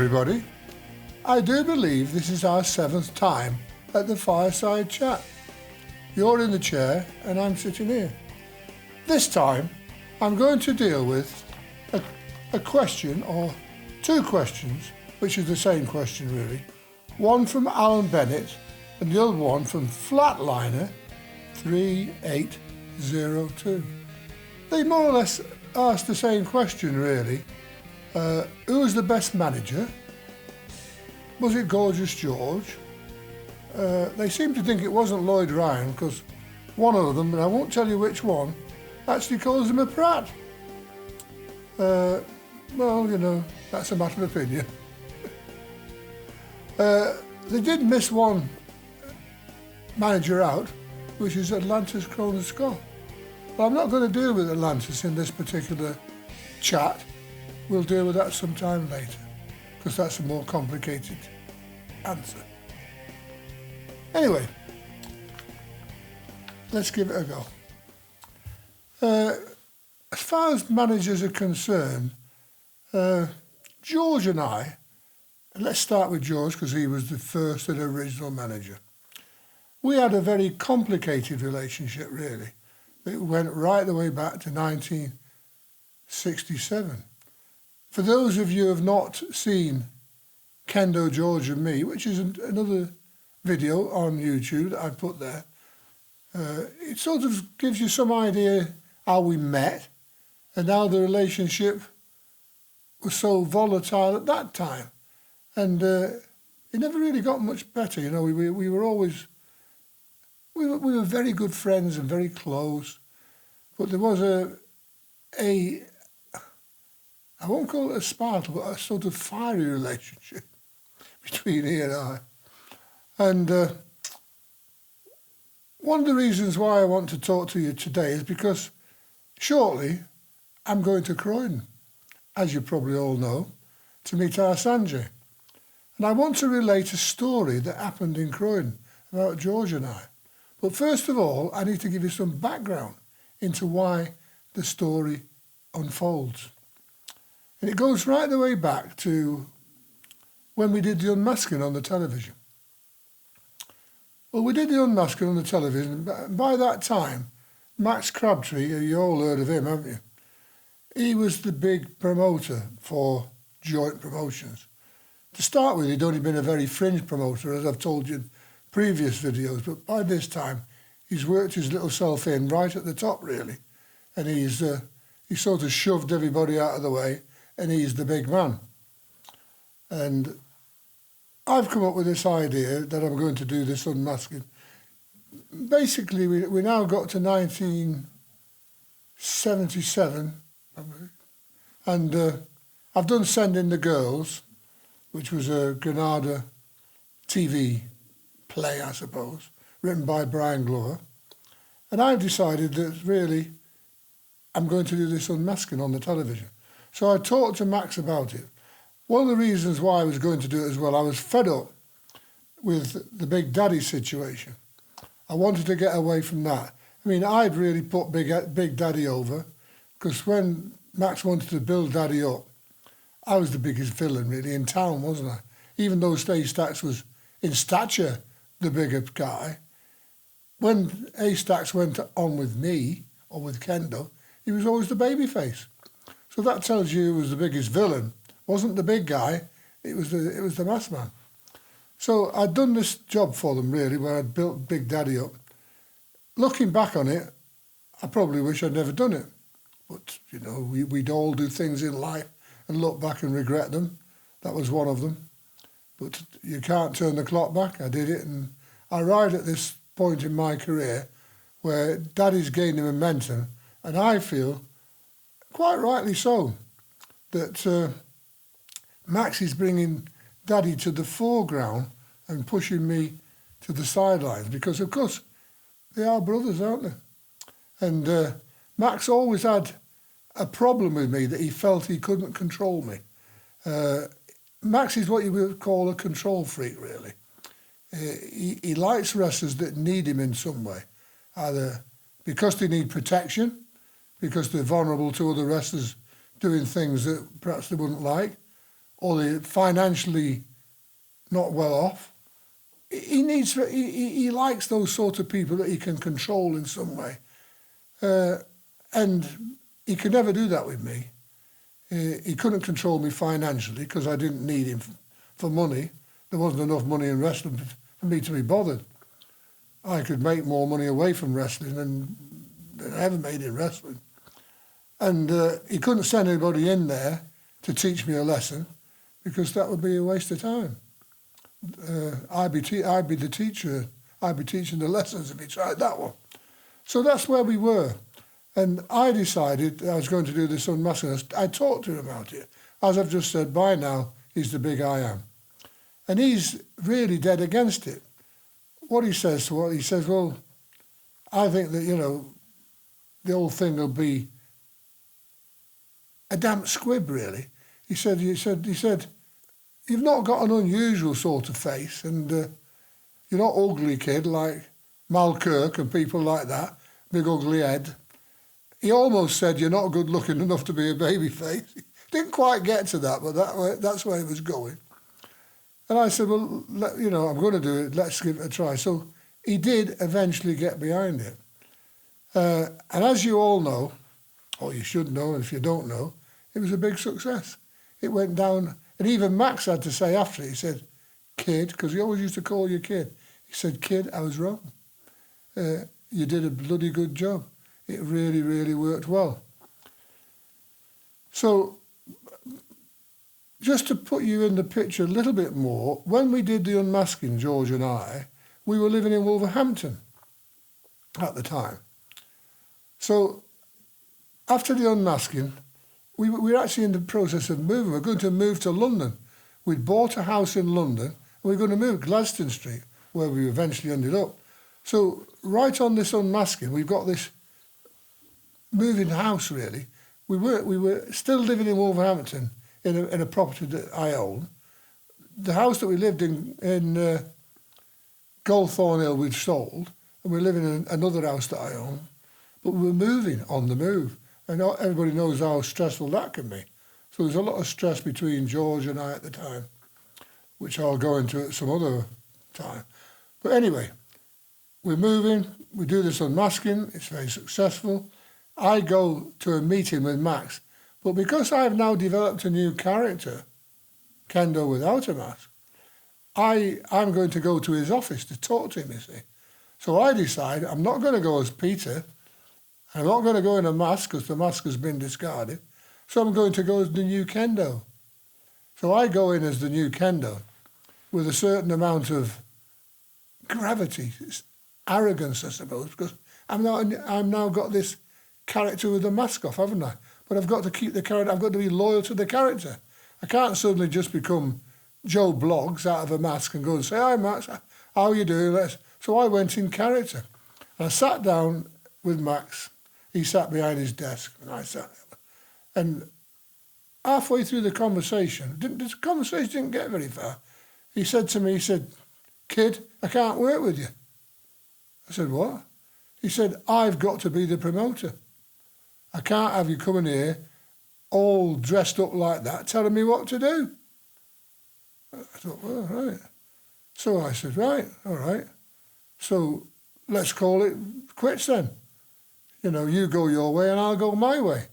everybody. I do believe this is our 7th time at the Fireside Chat. You're in the chair and I'm sitting here. This time I'm going to deal with a question, or 2 questions, which is the same question really. One from Alan Bennett and the other one from Flatliner 3802. They more or less asked the same question really. Who was the best manager? Was it Gorgeous George? They seem to think it wasn't Lloyd Ryan because one of them, and I won't tell you which one, actually calls him a prat. Well, you know, that's a matter of opinion. They did miss one manager out, which is Atlantis Cronus Scott. But I'm not going to deal with Atlantis in this particular chat. We'll deal with that sometime later, because that's a more complicated answer. Anyway, let's give it a go. As far as managers are concerned, George and I, and let's start with George because he was the first and original manager. We had a very complicated relationship, really. It went right the way back to 1967. For those of you who have not seen Kendo, George and Me, which is another video on YouTube that I put there, it sort of gives you some idea how we met and how the relationship was so volatile at that time. And it never really got much better. You know, we were always, we were very good friends and very close. But there was a I won't call it a sparkle, but a sort of fiery relationship between he and I. And one of the reasons why I want to talk to you today is because shortly I'm going to Croydon, as you probably all know, to meet our Sanjay. And I want to relate a story that happened in Croydon about George and I. But first of all, I need to give you some background into why the story unfolds. And it goes right the way back to when we did the Unmasking on the television. Well, we did the Unmasking on the television. By that time, Max Crabtree, you all heard of him, haven't you? He was the big promoter for joint promotions. To start with, he'd only been a very fringe promoter, as I've told you in previous videos, but by this time, he's worked his little self in right at the top, really. And he's sort of shoved everybody out of the way, and he's the big man. And I've come up with this idea that I'm going to do this unmasking. Basically, we now got to 1977, and I've done Send in the Girls, which was a Granada TV play, I suppose, written by Brian Glover. And I've decided that really I'm going to do this unmasking on the television. So I talked to Max about it. One of the reasons why I was going to do it as well, I was fed up with the Big Daddy situation. I wanted to get away from that. I mean, I'd really put Big Daddy over, because when Max wanted to build Daddy up, I was the biggest villain really in town, wasn't I? Even though A-Stacks was in stature the bigger guy, when A-Stacks went on with me, or with Kendo, he was always the baby face. So that tells you who was the biggest villain. Wasn't the big guy, it was the mass man. So I'd done this job for them really, where I'd built Big Daddy up. Looking back on it, I probably wish I'd never done it. But, you know, we'd all do things in life and look back and regret them. That was one of them. But you can't turn the clock back. I did it, and I arrived at this point in my career where Daddy's gaining momentum, and I feel, quite rightly so, that Max is bringing Daddy to the foreground and pushing me to the sidelines, because, of course, they are brothers, aren't they? And Max always had a problem with me, that he felt he couldn't control me. Max is what you would call a control freak, really. He likes wrestlers that need him in some way, either because they need protection, because they're vulnerable to other wrestlers doing things that perhaps they wouldn't like, or they're financially not well off. He likes those sort of people that he can control in some way. And he could never do that with me. He couldn't control me financially because I didn't need him for money. There wasn't enough money in wrestling for me to be bothered. I could make more money away from wrestling than I ever made in wrestling. And he couldn't send anybody in there to teach me a lesson because that would be a waste of time. I'd be the teacher. I'd be teaching the lessons if he tried that one. So that's where we were. And I decided I was going to do this unmasking. I talked to him about it. As I've just said, by now, he's the big I am. And he's really dead against it. What he says to what he says, well, I think that, the whole thing will be a damp squib, really. He said, you've not got an unusual sort of face, and you're not ugly, kid, like Mal Kirk and people like that, big ugly head. He almost said, you're not good looking enough to be a baby face. Didn't quite get to that, but that's where he was going. And I said, well, I'm going to do it, let's give it a try. So he did eventually get behind it. And as you all know, or you should know, and if you don't know, it was a big success. It went down, and even Max had to say after it, he said, kid, because he always used to call you kid. He said, kid, I was wrong. You did a bloody good job. It really, really worked well. So, just to put you in the picture a little bit more, when we did the Unmasking, George and I, we were living in Wolverhampton at the time. So, after the Unmasking, we were actually in the process of moving. We were going to move to London. We'd bought a house in London, and we were going to move Gladstone Street, where we eventually ended up. So, right on this Unmasking, we've got this moving house, really. We were still living in Wolverhampton in a property that I own. The house that we lived in Goldthorne Hill we'd sold, and we're living in another house that I own. But we were moving on the move, and everybody knows how stressful that can be. So there's a lot of stress between George and I at the time, which I'll go into at some other time. But anyway, we're moving, we do this Unmasking, it's very successful. I go to a meeting with Max, but because I've now developed a new character, Kendo without a mask, I'm going to go to his office to talk to him, you see. So I decide I'm not going to go as Peter, I'm not going to go in a mask because the mask has been discarded, so I'm going to go as the new Kendo. So I go in as the new Kendo with a certain amount of gravity, arrogance, I suppose, because I'm now got this character with the mask off, haven't I? But I've got to keep the character, I've got to be loyal to the character. I can't suddenly just become Joe Bloggs out of a mask and go and say, hi Max, how are you doing? So I went in character. And I sat down with Max. He sat behind his desk and I sat there. And halfway through the conversation didn't get very far. He said to me, kid, I can't work with you. I said, what? He said, I've got to be the promoter. I can't have you coming here all dressed up like that telling me what to do. I thought, well, right. So I said, right, all right. So let's call it quits then. You go your way and I'll go my way.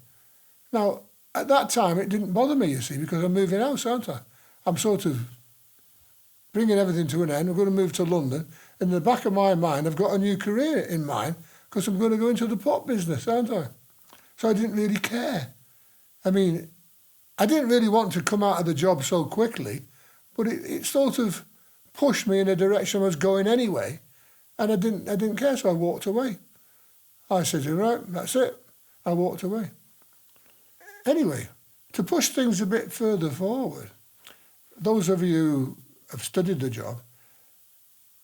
Now, at that time, it didn't bother me, you see, because I'm moving house, aren't I? I'm sort of bringing everything to an end. I'm going to move to London. In the back of my mind, I've got a new career in mind because I'm going to go into the pop business, aren't I? So I didn't really care. I mean, I didn't really want to come out of the job so quickly, but it sort of pushed me in a direction I was going anyway, and I didn't care, so I walked away. I said, right, that's it. I walked away. Anyway, to push things a bit further forward, those of you who have studied the job,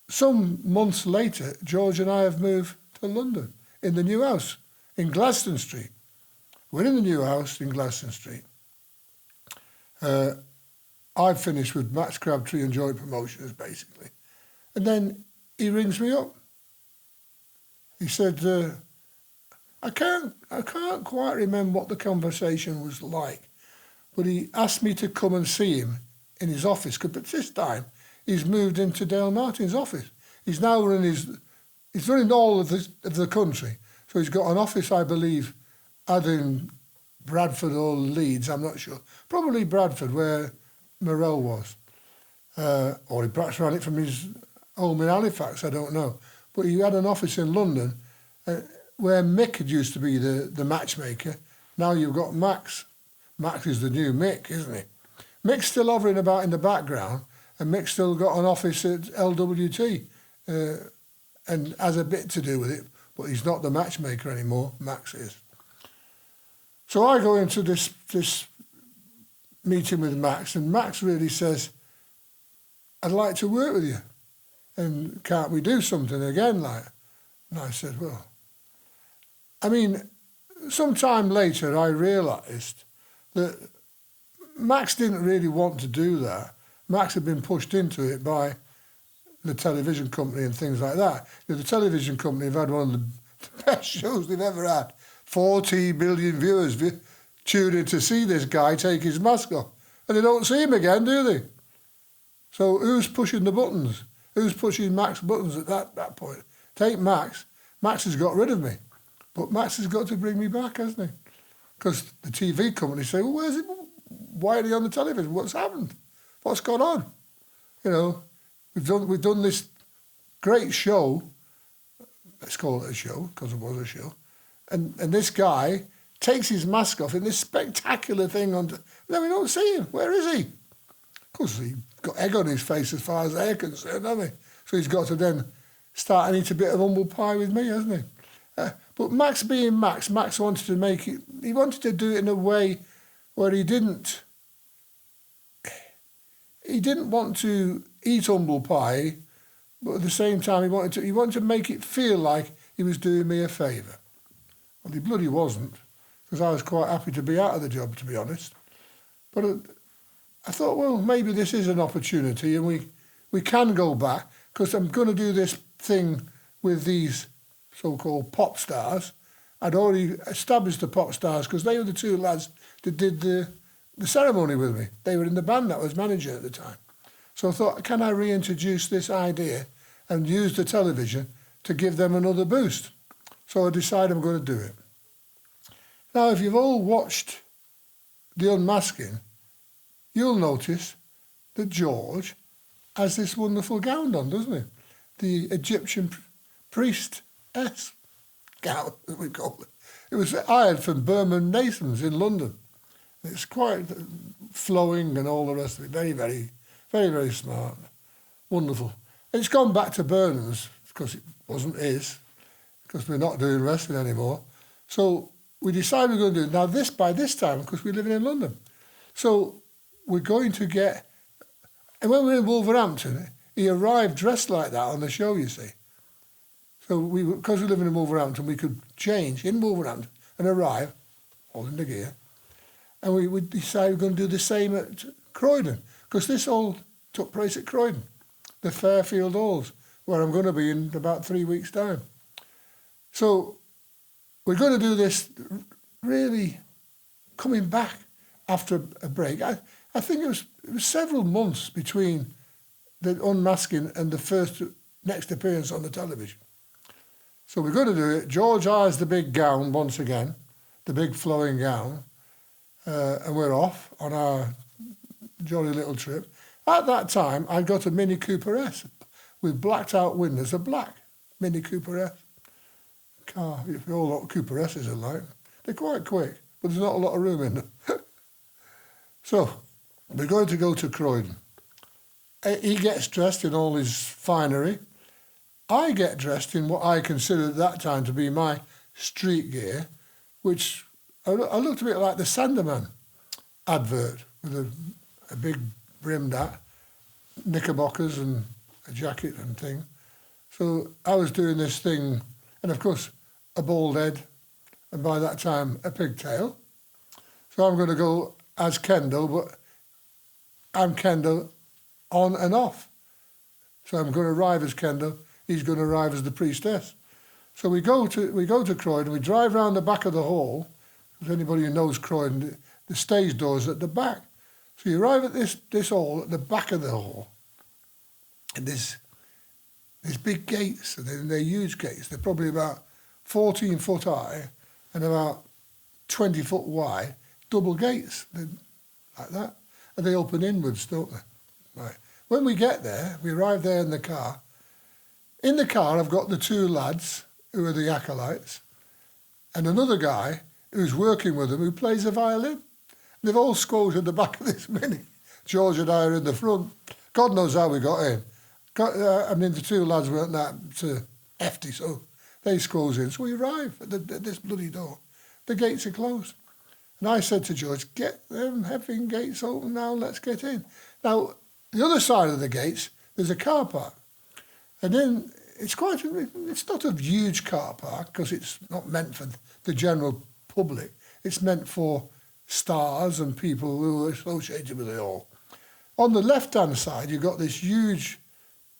some months later, George and I have moved to London in the new house in Gladstone Street. We're in the new house in Gladstone Street. I've finished with Max Crabtree and Joint Promotions, basically. And then he rings me up. He said, I can't quite remember what the conversation was like, But he asked me to come and see him in his office, but this time he's moved into Dale Martin's office. He's now he's running all of the country. So he's got an office, I believe, either in Bradford or Leeds, I'm not sure. Probably Bradford, where Morell was. Or he perhaps ran it from his home in Halifax, I don't know. But he had an office in London where Mick had used to be the matchmaker. Now you've got Max. Max is the new Mick, isn't he? Mick's still hovering about in the background, and Mick's still got an office at LWT and has a bit to do with it, but he's not the matchmaker anymore, Max is. So I go into this meeting with Max, and Max really says, I'd like to work with you, and can't we do something again, like? And I said, well, I mean, sometime later I realised that Max didn't really want to do that. Max had been pushed into it by the television company and things like that. You know, the television company have had one of the best shows they've ever had. 40 million viewers tune in to see this guy take his mask off. And they don't see him again, do they? So who's pushing the buttons? Who's pushing Max's buttons at that point? Take Max. Max has got rid of me. But Max has got to bring me back, hasn't he? Because the TV company say, well, where's it? Why are they on the television? What's happened? What's gone on? You know, we've done this great show. Let's call it a show, because it was a show. And this guy takes his mask off in this spectacular thing on. Then we don't see him. Where is he? Of course, he's got egg on his face as far as they're concerned, hasn't he? So he's got to then start and eat a bit of humble pie with me, hasn't he? But Max being Max, Max wanted to make it. He wanted to do it in a way where he didn't want to eat humble pie, but at the same time he wanted to make it feel like he was doing me a favour. Well, he bloody wasn't, because I was quite happy to be out of the job, to be honest. But I thought, well, maybe this is an opportunity, and we can go back, because I'm going to do this thing with these so-called pop stars. I'd already established the pop stars because they were the two lads that did the ceremony with me. They were in the band that I was manager at the time. So I thought, can I reintroduce this idea and use the television to give them another boost? So I decided I'm going to do it. Now, if you've all watched The Unmasking, you'll notice that George has this wonderful gown on, doesn't he? The Egyptian priestess gown, as we call it. It was hired from Berman Nathan's in London. It's quite flowing and all the rest of it. Very, very, very, very smart. Wonderful. And it's gone back to Burnham's, because it wasn't his, because we're not doing wrestling anymore. So we decided we're going to do it. Now, by this time, because we're living in London. So we're going to get... And when we were in Wolverhampton, he arrived dressed like that on the show, you see. So because we're living in Wolverhampton, we could change in Wolverhampton and arrive, holding the gear. And we decided we're going to do the same at Croydon, because this all took place at Croydon, the Fairfield Halls, where I'm going to be in about 3 weeks' time. So we're going to do this really coming back after a break. I think it was several months between the Unmasking and the next appearance on the television. So we're going to do it. George hires the big gown once again, the big flowing gown, and we're off on our jolly little trip. At that time, I got a Mini Cooper S with blacked out windows, a black Mini Cooper S car. You know all what Cooper S's are like. They're quite quick, but there's not a lot of room in them. So we're going to go to Croydon. He gets dressed in all his finery. I get dressed in what I considered at that time to be my street gear, which I looked a bit like the Sanderman advert with a big brimmed hat, knickerbockers and a jacket and thing. So I was doing this thing, and of course a bald head, and by that time a pigtail. So I'm going to go as Kendo, but I'm Kendo on and off. So I'm going to arrive as Kendo. He's going to arrive as the priestess. So we go to Croydon. We drive round the back of the hall. If anybody who knows Croydon, the stage door's at the back. So you arrive at this hall, at the back of the hall, and there's big gates, and they're huge gates. They're probably about 14 foot high and about 20 foot wide, double gates, like that. And they open inwards, don't they? Right. When we get there, we arrive there in the car. In the car, I've got the two lads who are the acolytes, and another guy who's working with them who plays the violin. They've all squatted at the back of this Mini. George and I are in the front. God knows how we got in. The two lads weren't that hefty, so they squoze in. So we arrive at this bloody door. The gates are closed. And I said to George, get them effing gates open now, let's get in. Now, the other side of the gates, there's a car park. And then it's not a huge car park because it's not meant for the general public. It's meant for stars and people who are associated with it all. On the left-hand side, you've got this huge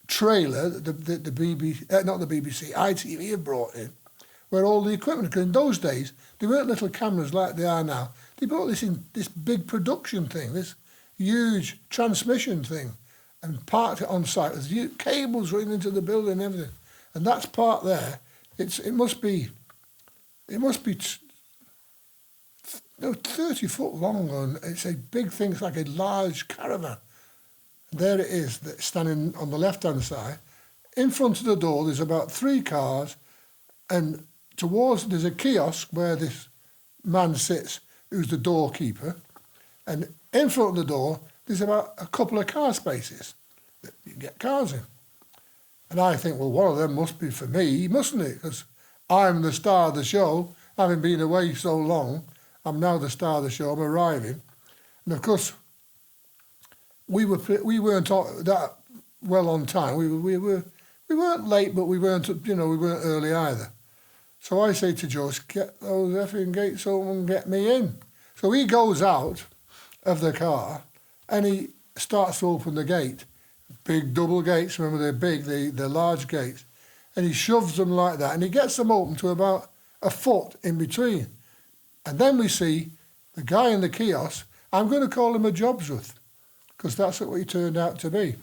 trailer that the BBC, not the BBC, ITV have brought in, where all the equipment, because in those days, they weren't little cameras like they are now. They brought this big production thing, this huge transmission thing, and parked it on site with huge cables running into the building and everything. And that's part there. It must be 30 foot long, and it's a big thing. It's like a large caravan. And there it is, standing on the left-hand side. In front of the door, there's about 3 cars, and there's a kiosk where this man sits, who's the doorkeeper. And in front of the door, there's about a couple of car spaces that you can get cars in. And I think, well, one of them must be for me, mustn't it? Because I'm the star of the show, having been away so long. I'm now the star of the show. I'm arriving, and of course, we weren't that well on time. We weren't late, but we weren't early either. So I say to George, get those effing gates open and get me in. So he goes out of the car and he starts to open the gate. Big double gates. Remember, they're big. They're large gates, and he shoves them like that, and he gets them open to about a foot in between. And then we see the guy in the kiosk. I'm going to call him a Jobsworth, because that's what he turned out to be.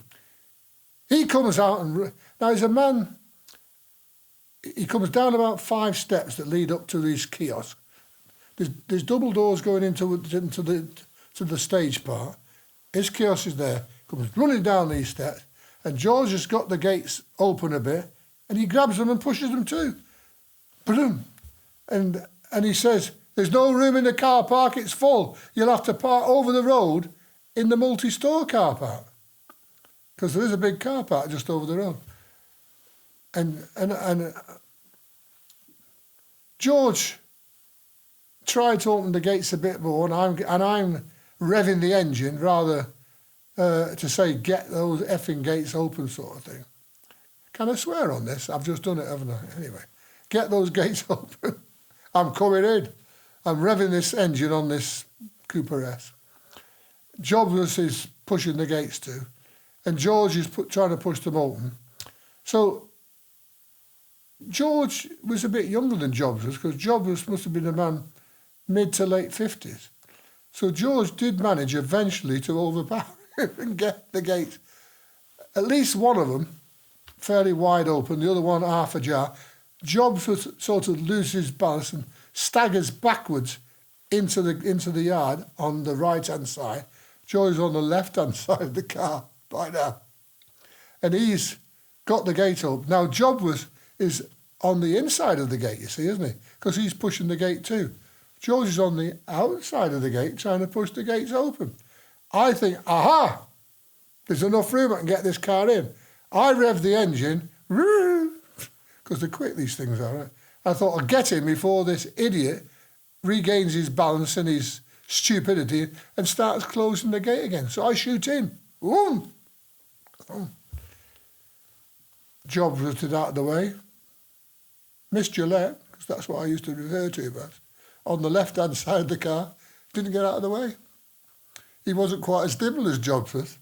He comes out, and now he's a man. He comes down about 5 steps that lead up to this kiosk. There's double doors going into the stage part. His kiosk is there. Comes running down these steps, and George has got the gates open a bit, and he grabs them and pushes them too. Boom. And he says, "There's no room in the car park, it's full. You'll have to park over the road in the multi-store car park." Because there is a big car park just over the road. And George tried to open the gates a bit more, and I'm revving the engine rather to say, get those effing gates open sort of thing. Can I swear on this? I've just done it, haven't I? Anyway, get those gates open. I'm coming in. I'm revving this engine on this Cooper S. Jobs is pushing the gates too, and George is trying to push them open. So George was a bit younger than Jobs, because Jobs must have been a man mid to late 50s. So George did manage eventually to overpower him and get the gate, at least one of them, fairly wide open, the other one half ajar. Jobs sort of loses balance and staggers backwards into the yard on the right-hand side. George's on the left-hand side of the car by now. And he's got the gate open. Now, Jobs is on the inside of the gate, you see, isn't he? Because he's pushing the gate too. George is on the outside of the gate trying to push the gates open. I think, aha, there's enough room, I can get this car in. I rev the engine, because they're quick, these things are, right? I thought I'd get him before this idiot regains his balance and his stupidity and starts closing the gate again. So I shoot in. Boom. Jobs was out of the way. Miss Gillette, because that's what I used to refer to him as, on the left-hand side of the car, didn't get out of the way. He wasn't quite as nimble as Jobs was.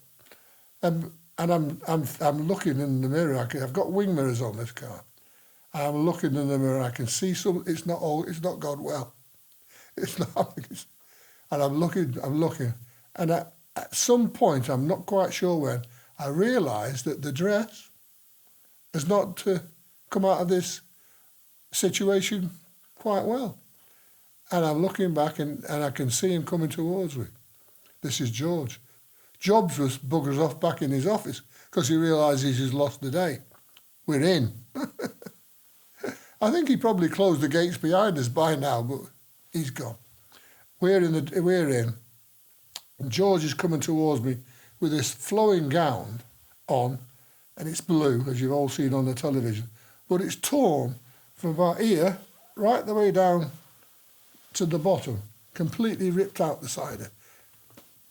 And I'm looking in the mirror. I've got wing mirrors on this car. I'm looking in the mirror. I can see some. It's not gone well. It's not. And I'm looking, and at some point, I'm not quite sure when, I realised that the dress has not come out of this situation quite well. And I'm looking back and I can see him coming towards me. This is George. Jobs was buggers off back in his office because he realises he's lost the day. We're in. I think he probably closed the gates behind us by now, but he's gone. We're in. And George is coming towards me with this flowing gown on, and it's blue, as you've all seen on the television, but it's torn from about here right the way down to the bottom, completely ripped out the side.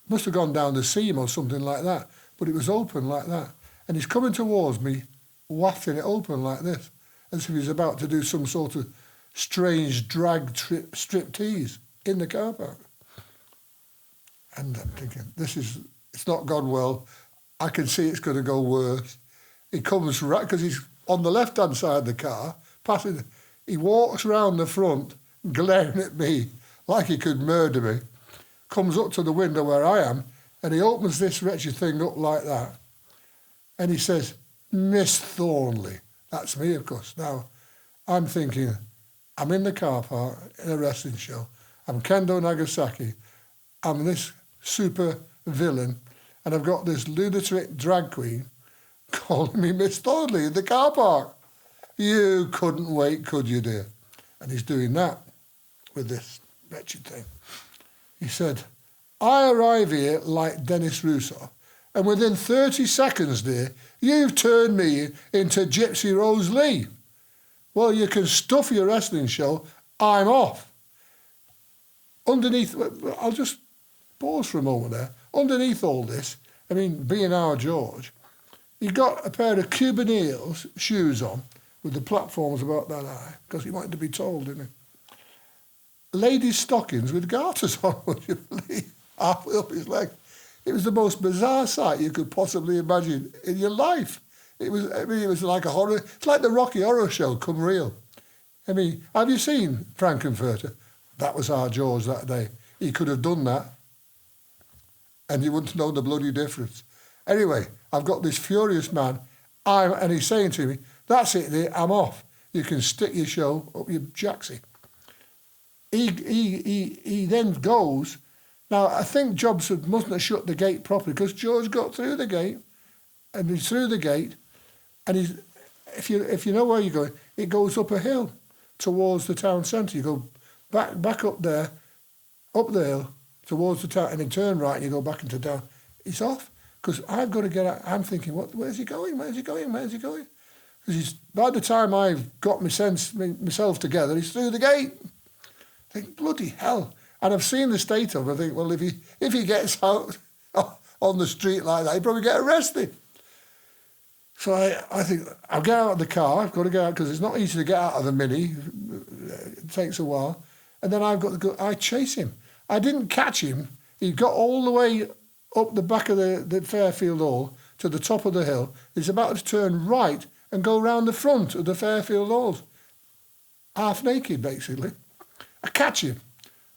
Must have gone down the seam or something like that, but it was open like that. And he's coming towards me, wafting it open like this, as if he's about to do some sort of strange drag strip tease in the car park. And I'm thinking, it's not gone well. I can see it's going to go worse. He comes right, because he's on the left-hand side of the car, passing. He walks round the front, glaring at me like he could murder me, comes up to the window where I am, and he opens this wretched thing up like that. And he says, "Miss Thornley." That's me, of course. Now, I'm thinking, I'm in the car park in a wrestling show. I'm Kendo Nagasaki. I'm this super villain, and I've got this lunatic drag queen calling me Miss Thornley in the car park. You couldn't wait, could you, dear? And he's doing that with this wretched thing. He said, "I arrive here like Dennis Russo, and within 30 seconds, dear, you've turned me into Gypsy Rose Lee. Well, you can stuff your wrestling show. I'm off." Underneath, I'll just pause for a moment there. Underneath all this, I mean, being our George, he got a pair of Cuban heels shoes on with the platforms about that high, because he wanted to be told, didn't he? Ladies' stockings with garters on, would you believe? Halfway up his leg. It was the most bizarre sight you could possibly imagine in your life. It was like a horror. It's like the Rocky Horror Show come real. I mean, have you seen Frankenfurter? That was our George that day. He could have done that, and you wouldn't know the bloody difference. Anyway, I've got this furious man, and he's saying to me, "That's it, dear, I'm off. You can stick your show up your jacksie." He then goes. Now, I think Jobs mustn't have shut the gate properly, because George got through the gate, and he's through the gate, and if you know where you're going, it goes up a hill towards the town centre. You go back up there, up the hill, towards the town, and then turn right, and you go back into town. He's off, because I've got to get out. I'm thinking, where's he going? Where's he going? Where's he going? Because by the time I've got myself together, he's through the gate. I think, bloody hell. And I've seen the state of him. I think, well, if he gets out on the street like that, he'd probably get arrested. So I think, I'll get out of the car. I've got to get out, because it's not easy to get out of the Mini. It takes a while. And then I've got to go. I chase him. I didn't catch him. He got all the way up the back of the Fairfield Hall to the top of the hill. He's about to turn right and go round the front of the Fairfield Halls. Half naked, basically. I catch him.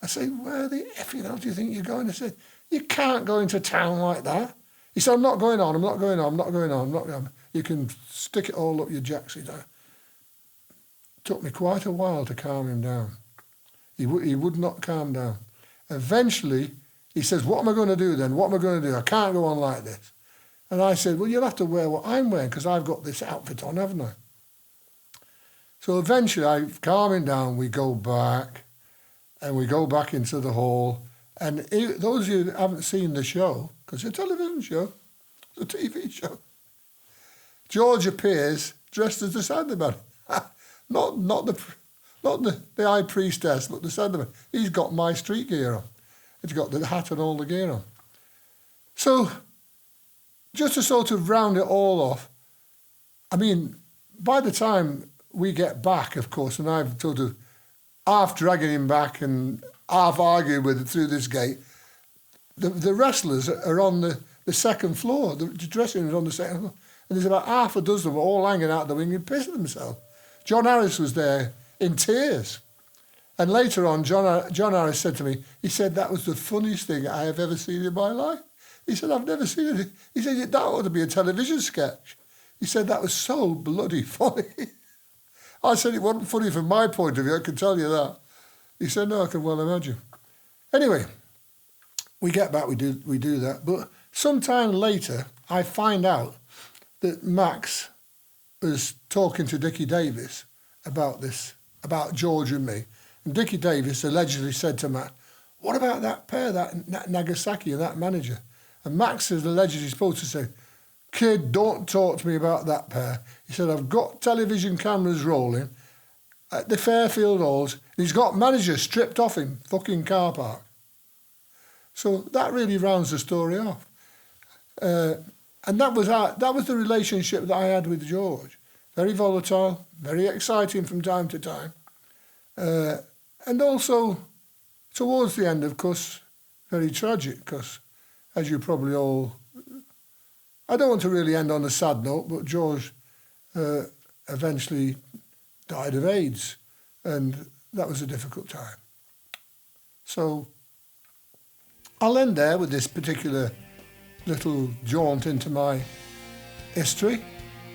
I say, "Where the effing hell do you think you're going?" I said, "You can't go into town like that." He said, "I'm not going on. You can stick it all up your jacksie now." Took me quite a while to calm him down. He would not calm down. Eventually, he says, "What am I going to do then? What am I going to do? I can't go on like this." And I said, "Well, you'll have to wear what I'm wearing, because I've got this outfit on, haven't I?" So eventually, I calm him down. We go back. And we go back into the hall. And those of you that haven't seen the show, because it's a television show, it's a TV show, George appears dressed as the Sandman. not the high priestess, but the Sandman. He's got my street gear on. He's got the hat and all the gear on. So, just to sort of round it all off, I mean, by the time we get back, of course, and I've sort of half dragging him back and half arguing with him through this gate, the wrestlers are on the second floor. The dressing room is on the second floor. And there's about half a dozen of them all hanging out the wing and pissing themselves. John Harris was there in tears. And later on, John Harris said to me, he said, that was the funniest thing I have ever seen in my life. He said, I've never seen it. He said, that ought to be a television sketch. He said, that was so bloody funny. I said, it wasn't funny from my point of view, I can tell you that. He said, no, I can well imagine. Anyway, we get back, we do that. But sometime later, I find out that Max was talking to Dickie Davis about this, about George and me. And Dickie Davis allegedly said to Max, what about that pair, that Nagasaki and that manager? And Max is allegedly supposed to say, kid, don't talk to me about that pair. He said, I've got television cameras rolling at the Fairfield halls. He's got managers stripped off him, fucking car park. So that really rounds the story off. And that was the relationship that I had with George. Very volatile, very exciting from time to time. And also, towards the end, of course, very tragic, because, as you probably all... I don't want to really end on a sad note, but George eventually died of AIDS, and that was a difficult time. So I'll end there with this particular little jaunt into my history,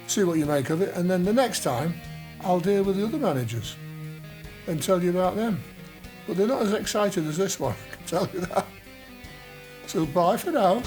see what you make of it, and then the next time I'll deal with the other managers and tell you about them. But they're not as excited as this one, I can tell you that. So bye for now.